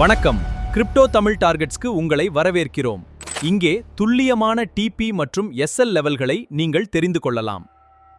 வணக்கம். கிரிப்டோ தமிழ் டார்கெட்ஸ்க்கு உங்களை வரவேற்கிறோம். இங்கே துல்லியமான டிபி மற்றும் எஸ்எல் லெவல்களை நீங்கள் தெரிந்து கொள்ளலாம்.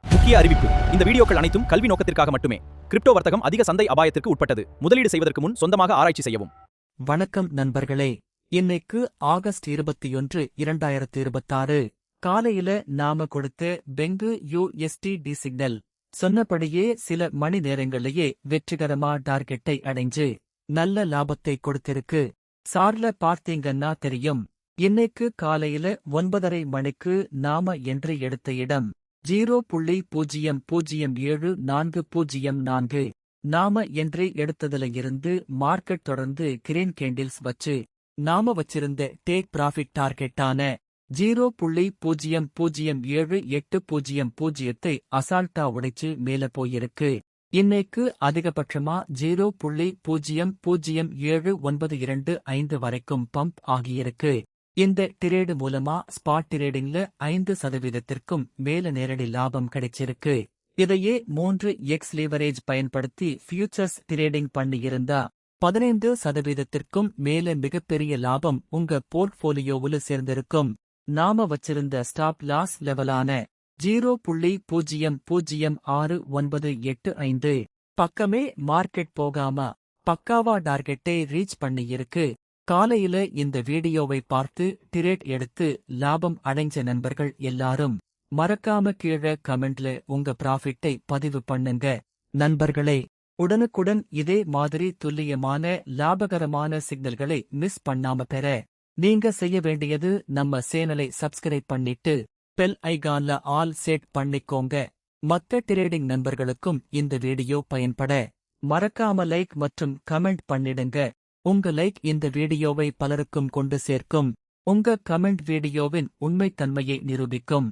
முக்கிய அறிவிப்பு: இந்த வீடியோக்கள் அனைத்தும் கல்வி நோக்கத்திற்காக மட்டுமே. கிரிப்டோ வர்த்தகம் அதிக சந்தை அபாயத்திற்கு உட்பட்டது. முதலீடு செய்வதற்கு முன் சொந்தமாக ஆராய்ச்சி செய்யவும். வணக்கம் நண்பர்களே. இன்னைக்கு ஆகஸ்ட் 21, 2026 காலையில நாம கொடுத்த பெங்கு USD சிக்னல் சொன்னபடியே சில மணி நேரங்களிலேயே வெற்றிகரமா டார்கெட்டை அடைஞ்சு நல்ல லாபத்தை கொடுத்திருக்கு. சார்ல பார்த்தீங்கன்னா தெரியும். இன்னைக்கு காலையில 9:30 மணிக்கு நாம என்ட்ரி எடுத்த இடம் 0.007404. நாம என்ட்ரி எடுத்ததுல இருந்து மார்க்கெட் தொடர்ந்து கிரீன் கேண்டில்ஸ் வச்சு நாம வச்சிருந்த டேக் ப்ராஃபிட் டார்கெட்டான 0.007800 அசால்ட்டா உடைச்சு மேல போயிருக்கு. இன்னைக்கு அதிகபட்சமா 0.007925 வரைக்கும் பம்ப் ஆகியிருக்கு. இந்த டிரேடு மூலமா ஸ்பாட் டிரேடிங்ல 5% மேல நேரடி லாபம் கிடைச்சிருக்கு. இதையே 3x லீவரேஜ் பயன்படுத்தி ஃபியூச்சர்ஸ் டிரேடிங் பண்ணியிருந்தா 15% மேல மிகப்பெரிய லாபம் உங்க போர்ட்ஃபோலியோவுல சேர்ந்திருக்கும். நாம வச்சிருந்த ஸ்டாப் லாஸ் லெவலான 0.006985 பக்கமே மார்க்கெட் போகாம பக்காவா டார்கெட்டை ரீச் பண்ணியிருக்கு. காலையில இந்த வீடியோவை பார்த்து டிரேட் எடுத்து லாபம் அடைஞ்ச நண்பர்கள் எல்லாரும் மறக்காம கீழே கமெண்ட்ல உங்க ப்ராஃபிட்டை பதிவு பண்ணுங்க. நண்பர்களே, உடனுக்குடன் இதே மாதிரி துல்லியமான லாபகரமான சிக்னல்களை மிஸ் பண்ணாம பெற நீங்க செய்ய வேண்டியது நம்ம சேனலை சப்ஸ்கிரைப் பண்ணிட்டு பெல் ஐகான்ல ஆல் செட் பண்ணிக்கோங்க. மத்த டிரேடிங் நண்பர்களுக்கும் இந்த வீடியோ பயன்பட மறக்காம லைக் மற்றும் கமெண்ட் பண்ணிடுங்க. உங்க லைக் இந்த வீடியோவை பலருக்கும் கொண்டு சேர்க்கும். உங்க கமெண்ட் வீடியோவின் உண்மைத்தன்மையை நிரூபிக்கும்.